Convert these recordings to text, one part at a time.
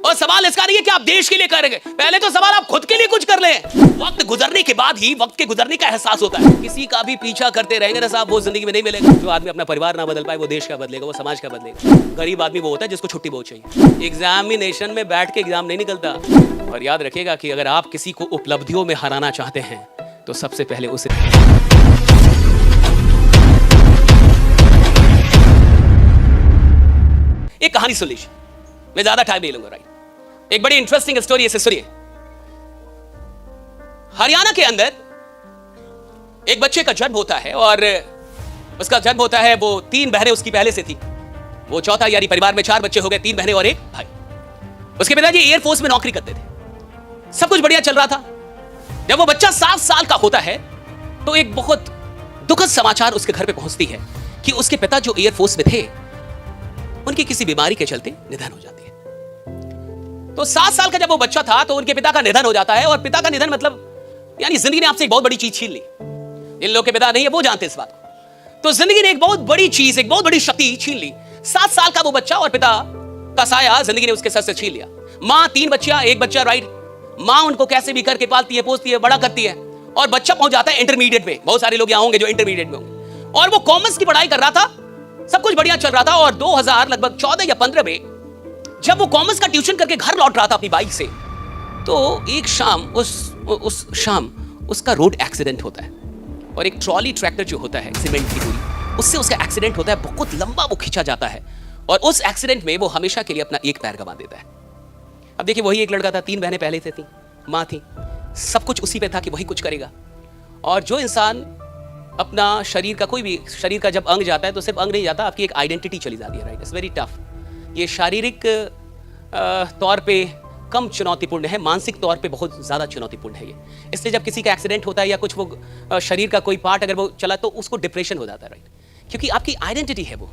और सवाल इसका नहीं है कि आप देश के लिए करेंगे, पहले तो सवाल आप खुद के लिए कुछ कर ले। वक्त गुजरने के बाद ही वक्त के गुजरने का एहसास होता है। किसी का भी पीछा करते रहेंगे ना साहब, वो जिंदगी में नहीं मिलेगा। जो आदमी अपना परिवार ना बदल पाए वो देश का बदलेगा, वो समाज का बदलेगा। गरीब आदमी वो होता है जिसको छुट्टी बहुत चाहिए। एग्जामिनेशन में बैठ के एग्जाम नहीं निकलता। और याद रखिएगा कि अगर आप किसी को उपलब्धियों में हराना चाहते हैं तो सबसे पहले उसे एक कहानी सुन लीजिए, मैं ज्यादा टाइम नहीं लूंगा। राइट, एक बड़ी इंटरेस्टिंग स्टोरी इसे सुनिए। हरियाणा के अंदर एक बच्चे का जन्म होता है और उसका जन्म होता है, वो 3 बहनें उसकी पहले से थी, वो चौथा, यानी परिवार में 4 बच्चे हो गए, 3 बहनें और 1 भाई। उसके पिताजी एयरफोर्स में नौकरी करते थे, सब कुछ बढ़िया चल रहा था। जब वो बच्चा 7 साल का होता है तो एक बहुत दुखद समाचार उसके घर पे पहुंचती है कि उसके पिता जो एयरफोर्स में थे उनकी किसी बीमारी के चलते निधन हो जाती है। तो 7 साल का जब वो बच्चा था तो उनके पिता का निधन हो जाता है। और पिता का निधन मतलब यानी जिंदगी ने आपसे एक बहुत बड़ी चीज छीन ली। जिन लोगों के पिता नहीं है वो जानते इस बात को। तो जिंदगी ने एक बहुत बड़ी चीज, एक बहुत बड़ी शक्ति छीन ली। 7 साल का वो बच्चा और पिता का साया जिंदगी ने उसके सर से छीन लिया। मां 3 बच्चियां, 1 बच्चा। राइट, मां उनको कैसे भी करके पालती है, पोसती है, बड़ा करती है। और बच्चा पहुंच जाता है इंटरमीडिएट में। बहुत सारे लोग यहां होंगे जो इंटरमीडिएट में होंगे। और वो कॉमर्स की पढ़ाई कर रहा था, सब कुछ बढ़िया चल रहा था। और 2000 लगभग 14 या 15 में जब वो कॉमर्स का ट्यूशन करके घर लौट रहा था अपनी बाइक से, तो एक शाम उस शाम उसका रोड एक्सीडेंट होता है। और एक ट्रॉली ट्रैक्टर जो होता है सीमेंट की पूरी, उससे उसका एक्सीडेंट होता है। बहुत लंबा वो खींचा जाता है और उस एक्सीडेंट में वो हमेशा के लिए अपना एक पैर गंवा देता है। अब देखिए, वही एक लड़का था, 3 बहनें पहले से थी, माँ थी, सब कुछ उसी पे था कि वही कुछ करेगा। और जो इंसान अपना शरीर का, कोई भी शरीर का जब अंग जाता है तो सिर्फ अंग नहीं जाता, आपकी एक आइडेंटिटी चली जाती है। Right, it's very tough. ये शारीरिक तौर पे कम चुनौतीपूर्ण है, मानसिक तौर पे बहुत ज़्यादा चुनौतीपूर्ण है ये। इसलिए जब किसी का एक्सीडेंट होता है या कुछ वो शरीर का कोई पार्ट अगर वो चला तो उसको डिप्रेशन हो जाता है। राइट, क्योंकि आपकी आइडेंटिटी है वो।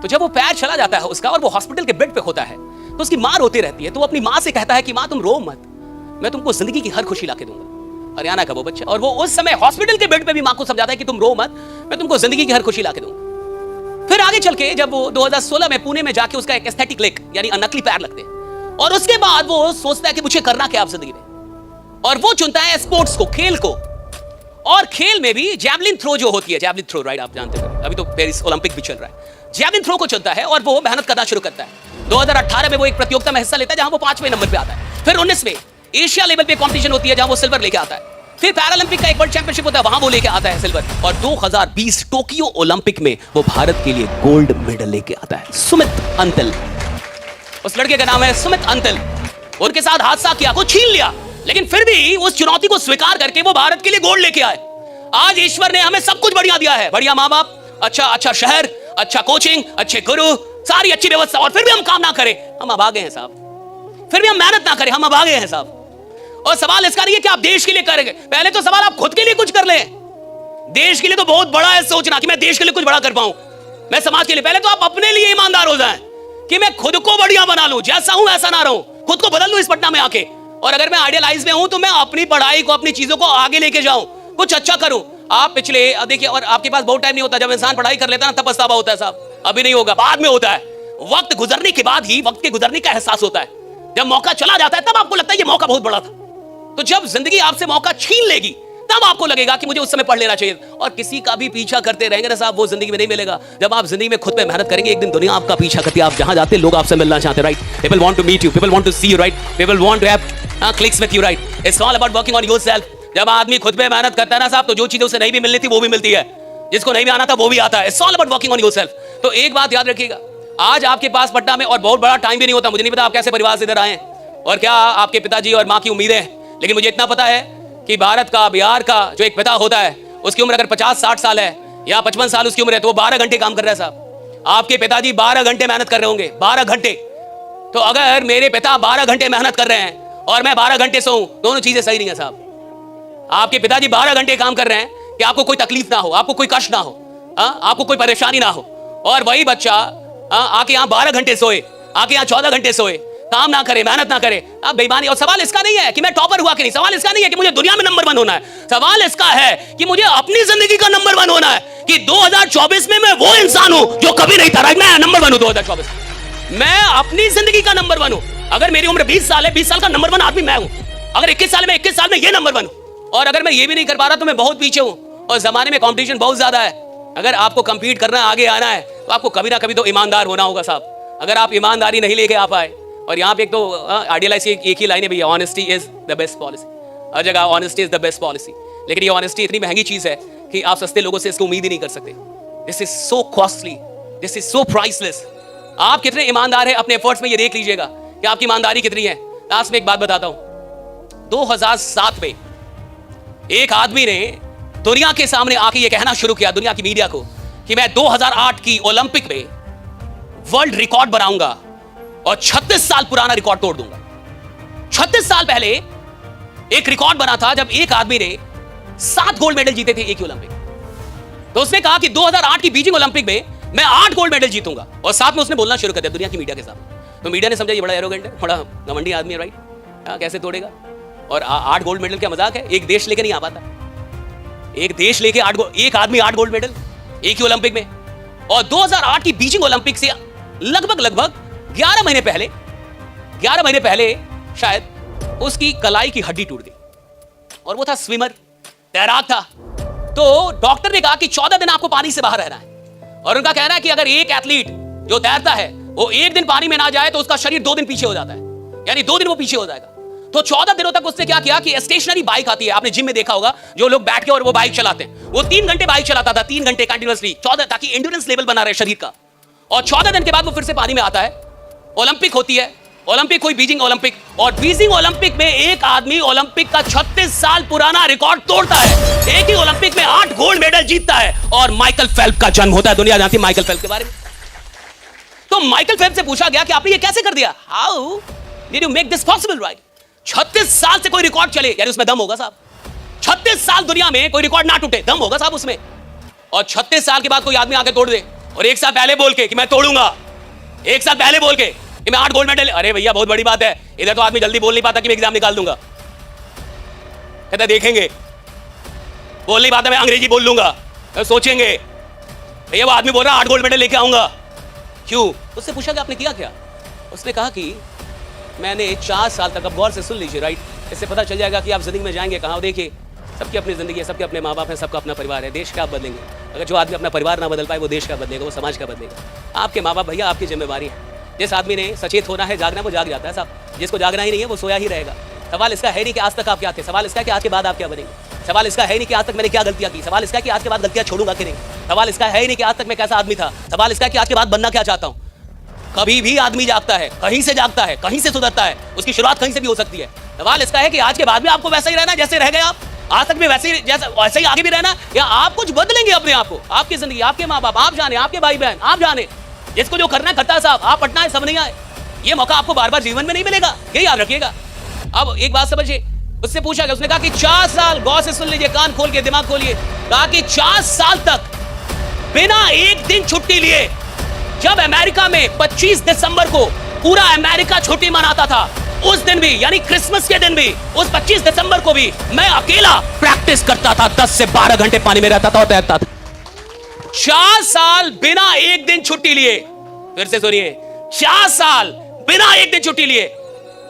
तो जब वो पैर चला जाता है उसका और वो हॉस्पिटल के बेड पे होता है तो उसकी माँ रोती रहती है। तो वो अपनी माँ से कहता है कि माँ तुम रो मत, मैं तुमको जिंदगी की हर खुशी ला के दूंगा। हरियाणा का वो बच्चा, और वो उस समय हॉस्पिटल के बेड पे भी माँ को समझाता है कि तुम रो मत, मैं तुमको जिंदगी की हर खुशी ला के दूंगा। फिर आगे चल के जब वो 2016 में पुणे में जाके उसका एक एस्थेटिक लेग यानी नकली पैर लगते हैं। और उसके बाद वो सोचता है कि मुझे करना क्या आप जिंदगी में, और वो चुनता है स्पोर्ट्स को, खेल को। और खेल में भी जैवलिन थ्रो जो होती है, जैवलिन थ्रो, राइट, आप जानते हैं, अभी तो पेरिस ओलंपिक भी चल रहा है। जैवलिन थ्रो को चुनता है और वो मेहनत करना शुरू करता है। 2018 में वो एक प्रतियोगिता में हिस्सा लेता है जहां वो 5वें नंबर पे आता है। फिर 19 में एशिया लेवल पे कंपटीशन होती है जहां वो सिल्वर लेके आता है। फिर पैरालंपिक का एक वर्ल्ड चैंपियनशिप होता है, वहां वो लेके आता है सिल्वर। और 2020 टोक्यो ओलंपिक में वो भारत के लिए गोल्ड मेडल लेके आता है। सुमित अंतल, उस लड़के का नाम है सुमित अंतल। उनके साथ हादसा किया, को छीन लिया, लेकिन फिर भी उस चुनौती को स्वीकार करके वो भारत के लिए गोल्ड लेके आए। आज ईश्वर ने हमें सब कुछ बढ़िया दिया है, बढ़िया माँ बाप, अच्छा शहर, अच्छा कोचिंग, अच्छे गुरु, सारी अच्छी व्यवस्था, और फिर भी हम काम ना करें, हम अभागे हैं साहब। फिर भी हम मेहनत ना करें, हम अभागे हैं साहब। और सवाल इसका नहीं है कि आप देश के लिए करेंगे, पहले तो सवाल आप खुद के लिए कुछ कर लें। देश के लिए तो बहुत बड़ा है सोचना कि मैं देश के लिए कुछ बड़ा कर पाऊं, मैं समाज के लिए। पहले तो आप अपने लिए ईमानदार हो जाएं कि मैं खुद को बढ़िया बना लूं, जैसा हूं वैसा ना रहूं, खुद को बदल लूं इस पटना में आके। और अगर मैं आइडियलाइज में हूं तो मैं अपनी पढ़ाई को, अपनी चीजों को आगे लेके जाऊं, कुछ अच्छा करूं। आप पिछले देखिए, और आपके पास बहुत टाइम नहीं होता, जब इंसान पढ़ाई कर लेता है ना तब पछतावा होता है साहब। अभी नहीं होगा, बाद में होता है। वक्त गुजरने के बाद ही वक्त के गुजरने का एहसास होता है। जब मौका चला जाता है तब आपको लगता है ये मौका बहुत बड़ा था। तो जब जिंदगी आपसे मौका छीन लेगी तब आपको लगेगा कि मुझे उस समय पढ़ लेना चाहिए। और किसी का भी पीछा करते रहेंगे ना साहब, वो जिंदगी में नहीं मिलेगा। जब आप जिंदगी में खुद पे मेहनत करेंगे, एक दिन दुनिया आपका पीछा करती है। आप जहां जाते लोग आपसे मिलना चाहते हैं। Right, people want to meet you, people want to see you. Right, people want to have clicks with you. Right, it's all about working on yourself. जब आदमी खुद पे मेहनत करता है ना साहब, तो जो चीजें उसे नहीं भी मिलनी थी वो भी मिलती है, जिसको नहीं भी आना था वो भी आता है। It's all about working on yourself. तो एक बात याद रखिएगा, आज आपके पास पटना में और बहुत बड़ा टाइम भी नहीं होता। मुझे नहीं पता आप कैसे परिवार से इधर आए और क्या आपके पिताजी और माँ की उम्मीदें हैं, लेकिन मुझे इतना पता है कि भारत का, बिहार का जो एक पिता होता है, उसकी उम्र अगर 50-60 साल है या 55 साल उसकी उम्र है, तो वो 12 घंटे काम कर रहा है साहब। आपके पिताजी 12 घंटे मेहनत कर रहे होंगे, 12 घंटे। तो अगर मेरे पिता 12 घंटे मेहनत कर रहे हैं और मैं 12 घंटे सोऊं, दोनों चीजें सही नहीं है साहब। आपके पिताजी 12 घंटे काम कर रहे हैं कि आपको कोई तकलीफ ना हो, आपको कोई कष्ट ना हो, आपको कोई परेशानी ना हो। और वही बच्चा आके यहाँ 12 घंटे सोए, आके यहाँ 14 घंटे सोए, काम ना करे, मेहनत ना करे, आप बेईमानी। और सवाल इसका नहीं है कि मैं टॉपर हुआ कि नहीं, सवाल इसका नहीं है कि मुझे दुनिया में नंबर 1 होना है, सवाल इसका है कि मुझे अपनी जिंदगी का नंबर 1 होना है कि 2024 में मैं वो इंसान हूं जो कभी नहीं था। मैं नंबर 1 हूं 2024, मैं अपनी जिंदगी का नंबर 1 हूं। अगर मेरी उम्र 20 साल है, 20 साल का नंबर 1 आदमी मैं हूं। अगर 21 साल में 21 साल में ये नंबर 1 हूं, और अगर मैं ये भी नहीं कर पा रहा तो मैं बहुत पीछे हूं, और जमाने में कंपटीशन बहुत ज्यादा है। अगर आपको कंपीट करना, आगे आना है, तो आपको कभी ना कभी तो ईमानदार होना होगा साहब। अगर आप ईमानदारी नहीं लेके आ पाए, और यहाँ पे एक तो आइडियलाइज एक ही लाइन है भैया, honesty is the best policy. हर जगह honesty is the best policy, लेकिन ये ऑनेस्टी इतनी महंगी चीज है कि आप सस्ते लोगों से इसको उम्मीद ही नहीं कर सकते। This is so costly, this is so priceless. आप कितने ईमानदार हैं अपने एफर्ट्स में, ये देख लीजिएगा कि आपकी ईमानदारी कितनी है। लास्ट में एक बात बताता हूं, 2007 में एक आदमी ने दुनिया के सामने आके ये कहना शुरू किया, दुनिया की मीडिया को, कि मैं 2008 की ओलंपिक में वर्ल्ड रिकॉर्ड बनाऊंगा और 36 साल पुराना रिकॉर्ड तोड़ दूंगा। 36 साल पहले एक रिकॉर्ड बना था जब एक आदमी ने 7 गोल्ड मेडल जीते थे एक ही ओलंपिक। तो उसने कहा कि 2008 की बीजिंग ओलंपिक में मैं 8 गोल्ड मेडल जीतूंगा, और साथ में उसने बोलना शुरू कर दिया दुनिया की मीडिया के सामने। तो मीडिया ने समझा ये बड़ा एरोगेंट है, बड़ा घमंडी आदमी है, राइट, कैसे तोड़ेगा। और 8 गोल्ड मेडल क्या मजाक है, एक देश लेके नहीं आ पाता, एक देश लेके एक आदमी 8 गोल्ड मेडल एक ही ओलंपिक में। और 2008 की बीजिंग ओलंपिक से लगभग 11 महीने पहले शायद उसकी कलाई की हड्डी टूट गई, और वो था स्विमर, तैराक था। तो डॉक्टर ने कहा कि 14 दिन आपको पानी से बाहर रहना है, और उनका कहना है कि अगर एक एथलीट जो तैरता है वो एक दिन पानी में ना जाए तो उसका शरीर 2 दिन पीछे हो जाता है, यानी 2 दिन वो पीछे हो जाएगा। तो 14 दिनों तक उसने क्या किया कि स्टेशनरी बाइक आती है, आपने जिम में देखा होगा, जो लोग बैठ के और वो बाइक चलाते हैं, वो 3 घंटे बाइक चलाता था, 3 घंटे कंटिन्यूअसली, 14, ताकि एंड्योरेंस लेवल बना रहे शरीर का। और 14 दिन के बाद वो फिर से पानी में आता है, ओलंपिक होती है, ओलंपिक हुई बीजिंग ओलंपिक, और बीजिंग ओलंपिक में एक आदमी ओलंपिक का 36 साल पुराना रिकॉर्ड तोड़ता है, एक ही ओलंपिक में 8 गोल्ड मेडल जीतता है, और माइकल फेल्प्स का जन्म होता है। दुनिया जानती है माइकल फेल्प्स के बारे में। तो माइकल फेल्प्स से पूछा गया कि आपने ये कैसे कर दिया, how did you make this possible, right. 36 साल से कोई रिकॉर्ड चले, यानी उसमें दम होगा साहब। 36 साल दुनिया में कोई रिकॉर्ड ना टूटे, दम होगा साहब उसमें। और 36 साल के बाद कोई आदमी आके तोड़ दे, और एक साल पहले बोल के कि मैं तोड़ूंगा, एक साल पहले बोल के कि मैं 8 गोल्ड मेडल, अरे भैया बहुत बड़ी बात है। इधर तो आदमी जल्दी बोल नहीं पाता कि मैं एग्जाम निकाल दूंगा, कहता देखेंगे, बोल नहीं पाता मैं अंग्रेजी बोल लूंगा, सोचेंगे। भैया वो आदमी बोल रहा 8 गोल्ड मेडल लेके आऊंगा, क्यों। उससे पूछा कि आपने किया क्या, उसने कहा कि मैंने 4 साल तक, अब गौर से सुन लीजिए, राइट, इससे पता चल जाएगा कि आप जिंदगी में जाएंगे कहाँ। देखिए, सबकी अपनी जिंदगी है, सबके अपने माँ बाप हैं, सबका अपना परिवार है। देश का आप बदलेंगे, अगर जो आदमी अपना परिवार ना बदल पाए वो देश का बदलेगा, वो समाज का बदलेगा। आपके माँ बाप भैया आपकी जिम्मेवारी है। जिस आदमी ने सचेत होना है, जागना, वो जाग जाता है साहब। जिसको जागना ही नहीं है वो सोया ही रहेगा। सवाल इसका है नहीं कि आज तक आप क्या थे, सवाल इसका है कि आज के बाद आप क्या बनेंगे। सवाल इसका है नहीं कि आज तक मैंने क्या गलतियां की, सवाल इसका है कि आज के बाद गलतियां छोड़ूंगा कि नहीं। सवाल इसका है नहीं कि आज तक मैं कैसा आदमी था, सवाल इसका है कि आज के बाद बनना क्या चाहता हूं। कभी भी आदमी जागता है, कहीं से जागता है, कहीं से सुधरता है, उसकी शुरुआत कहीं से भी हो सकती है। सवाल इसका है कि आज के बाद भी आपको वैसा ही रहना जैसे रह गए आप, आज तक भी वैसे ही आगे भी रहना, या आप कुछ बदलेंगे अपने आप को। आपकी जिंदगी, आपके माँ बाप आप जाने, आपके भाई बहन आप जाने, जिसको जो करना है करता है साहब। आप पटना है, सब नहीं आए, ये मौका आपको बार बार जीवन में नहीं मिलेगा, ये याद रखिएगा। अब एक बात समझिए, उससे पूछा गया, उसने कहा कि 4 साल, गौर से सुन लीजिए, कान खोल के, दिमाग खोलिए, कहा कि 4 साल तक बिना एक दिन छुट्टी लिए, जब अमेरिका में 25 दिसंबर को पूरा अमेरिका छुट्टी मनाता था, उस दिन भी, यानी क्रिसमस के दिन भी, उस 25 दिसंबर को भी मैं अकेला प्रैक्टिस करता था, 10 से 12 घंटे पानी में रहता था और तैरता था। 4 साल बिना एक दिन छुट्टी लिए, फिर से सुनिए, 4 साल बिना एक दिन छुट्टी लिए,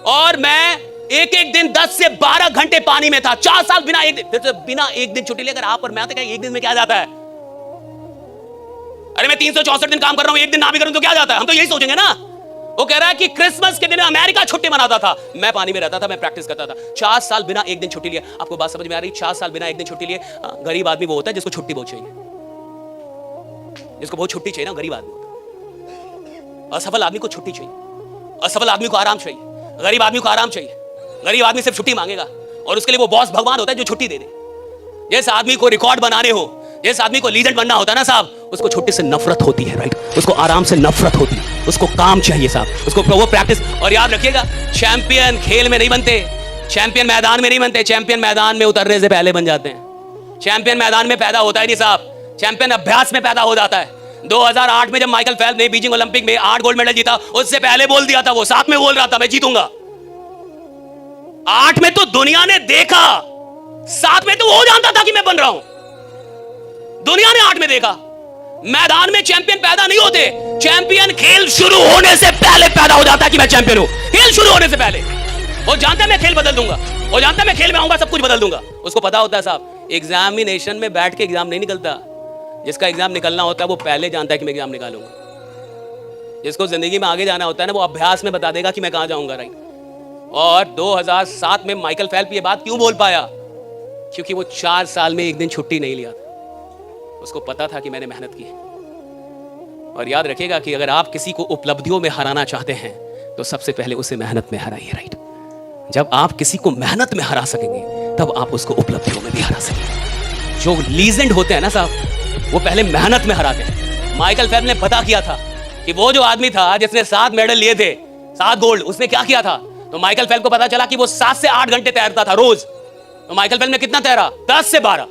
और मैं एक दिन 10 से 12 घंटे पानी में था। 4 साल बिना एक दिन, फिर से बिना एक दिन छुट्टी लेकर आप और मैं आते, एक दिन में क्या जाता है। अरे मैं 364 दिन काम कर रहा हूं, एक दिन ना भी करूं तो क्या जाता है, हम तो यही सोचेंगे ना। वो कह रहा है कि क्रिसमस के दिन अमेरिका छुट्टी मनाता था, मैं पानी में रहता था, मैं प्रैक्टिस करता था। 4 साल बिना एक दिन छुट्टी लिए। आपको बात समझ में आ रही? 4 साल बिना एक दिन छुट्टी लिए। गरीब आदमी वो होता है जिसको छुट्टी बहुत चाहिए, जिसको बहुत छुट्टी चाहिए ना, गरीब आदमी होता है। असफल आदमी को छुट्टी चाहिए, असफल आदमी को आराम चाहिए, गरीब आदमी को आराम चाहिए। गरीब आदमी सिर्फ छुट्टी मांगेगा, और उसके लिए वो बॉस भगवान होता है जो छुट्टी दे दे। जिस आदमी को रिकॉर्ड बनाने हो, जिस आदमी को लीजेंड बनना होता है ना साहब, उसको छुट्टी से नफरत होती है, राइट, उसको आराम से नफरत होती है, उसको काम चाहिए साहब, उसको वो प्रैक्टिस। और याद रखिएगा, चैंपियन खेल में नहीं बनते, चैंपियन मैदान में नहीं बनते, चैंपियन मैदान में उतरने से पहले बन जाते हैं। चैंपियन मैदान में पैदा होता है नहीं साहब, चैंपियन अभ्यास में पैदा हो जाता है। 2008 में जब माइकल फेल्प्स ने बीजिंग ओलंपिक में 8 गोल्ड मेडल जीता, उससे पहले बोल दिया था, वो साथ में बोल रहा था मैं जीतूंगा। 8 में तो दुनिया ने देखा, 7 में तो वो जानता था कि मैं बन रहा हूं। दुनिया ने 8 में देखा, मैदान में चैंपियन पैदा नहीं होते, चैंपियन खेल शुरू होने से पहले पैदा हो जाता है कि मैं चैंपियन हूं। खेल शुरू होने से पहले वो जानता है मैं खेल बदल दूंगा, वो जानता है मैं खेल में आऊंगा सब कुछ बदल दूंगा। उसको पता होता है साहब, एग्जामिनेशन में बैठ के एग्जाम नहीं निकलता, जिसका एग्जाम निकलना होता है वो पहले जानता है कि मैं एग्जाम निकालूंगा। जिसको जिंदगी में आगे जाना होता है ना, वो अभ्यास में बता देगा कि मैं कहां जाऊंगा, राइट। और 2007 में माइकल फेल्प्स ये बात क्यों बोल पाया? क्योंकि वो 4 साल में एक दिन छुट्टी नहीं लिया था। उसको पता था कि मैंने मेहनत की है। और याद रखिएगा कि अगर आप किसी को उपलब्धियों में हराना चाहते हैं तो सबसे पहले उसे मेहनत में हराइए, राइट। जब आप किसी को मेहनत में हरा सकेंगे तब आप उसको उपलब्धियों में भी हरा सकेंगे। जो लीजेंड होते हैं ना साहब, वो पहले मेहनत में हराते हैं। माइकल फेल्प्स ने पता किया था कि वो जो आदमी था जिसने 7 मेडल लिए थे, 7 गोल्ड, उसने क्या किया था। तो माइकल फेल्प्स को पता चला कि वो 7 से 8 घंटे तैरता था रोज। तो माइकल फेल्प्स ने कितना तैरा? 10 से 12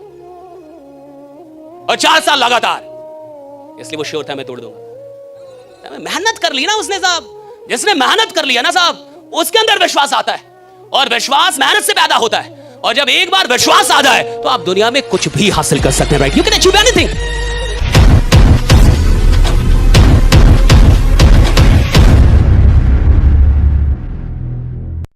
और 4 साल लगातार। इसलिए वो श्योर था मैं तोड़ दूंगा। मेहनत कर ली ना उसने साहब। जिसने मेहनत कर लिया ना साहब, उसके अंदर विश्वास आता है, और विश्वास मेहनत से पैदा होता है। और जब एक बार विश्वास आ जाए तो आप दुनिया में कुछ भी हासिल कर सकते हैं, right. You can achieve anything.